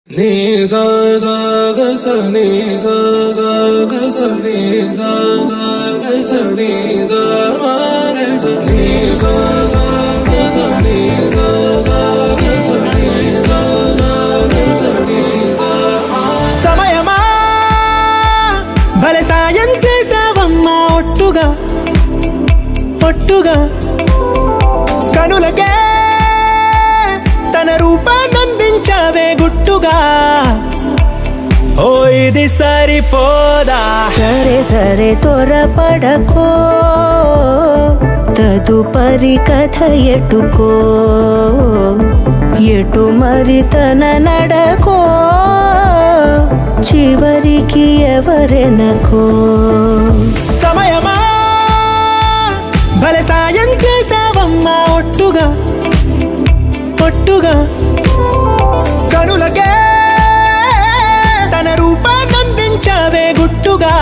ni sa sa ga sa ni sa sa ga sa ni sa sa ga sa ni sa ma ga sa ni sa sa ga sa ni sa sa ga sa ni sa sa ga sa ni sa ma సమయమా భలే సాయం చేసావమ్మా ఒట్టుగా ఒట్టుగా కనులకే తన రూపాన్నందించావే గుట్టుగా ఓ ఇది సరిపోదా సరే సరే త్వరపడకో తదుపరి కథ ఎటుకో ఎటు మరి తన నడకో చివరికి ఎవరెనకో సమయమా భలే సాయం చేసావమ్మా ఒట్టుగా ఒట్టుగా కనులకే తన రూపాన్నందించావే గుట్టుగా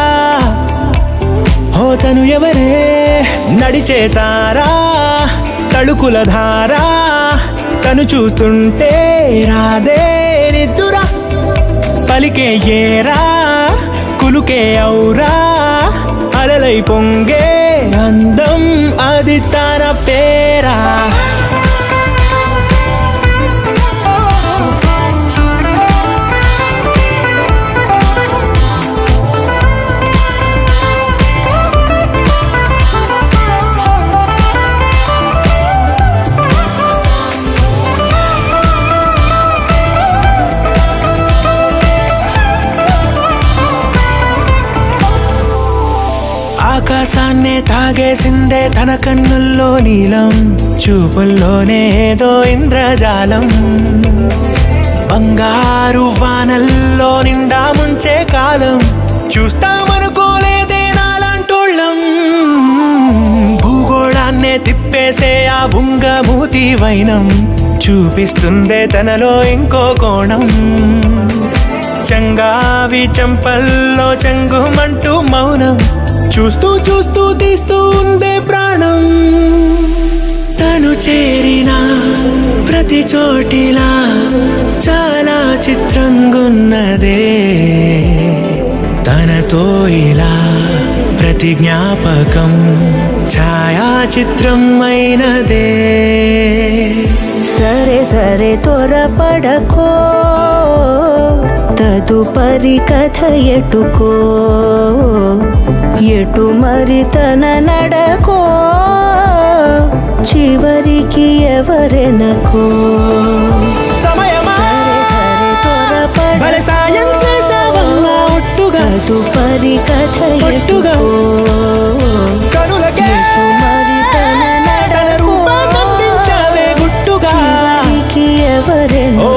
ఓ తను ఎవరే నడిచే తారా తళుకుల ధారా తను చూస్తుంటే రాదే నిద్దురా పలికే ఏరా కులుకే ఔరా అలలై పొంగే అందం అది తన పేరా ఆకాశాన్నే తాగేసిందే తన కన్నుల్లో నీలం చూపుల్లోనే ఏదో ఇంద్రజాలం బంగారు వానల్లో నిండా ముంచే కాలం చూస్తామనుకోలేదే నాలాంటోళ్ళం భూగోళాన్నే తిప్పేసే ఆ బుంగమూతి వైనం చూపిస్తుందే తనలో ఇంకో కోణం చంగావి చంపల్లో చంగుమంటూ మౌనం చూస్తూ చూస్తూ తీస్తూ ఉందే ప్రాణం తను చేరిన ప్రతి చోటిలా చాలా చిత్రంగున్నదే తనతో ఇలా ప్రతి జ్ఞాపకం ఛాయాచిత్రం అయినదే సరే సరే త్వరపడకో తదుపరి కథ ఎటుకో ఎటు మరి తన నడకో చివరికి ఎవరెనకో సమయమా భలే సాయం చేసావమ్మా ఒట్టుగా తదుపరి కథ ఒట్టుగా ఎటుకో కనులకే ఎటు మరి తన తన నడకో రూపాన్నందించావే గుట్టుగా చివరికి ఎవరెనకో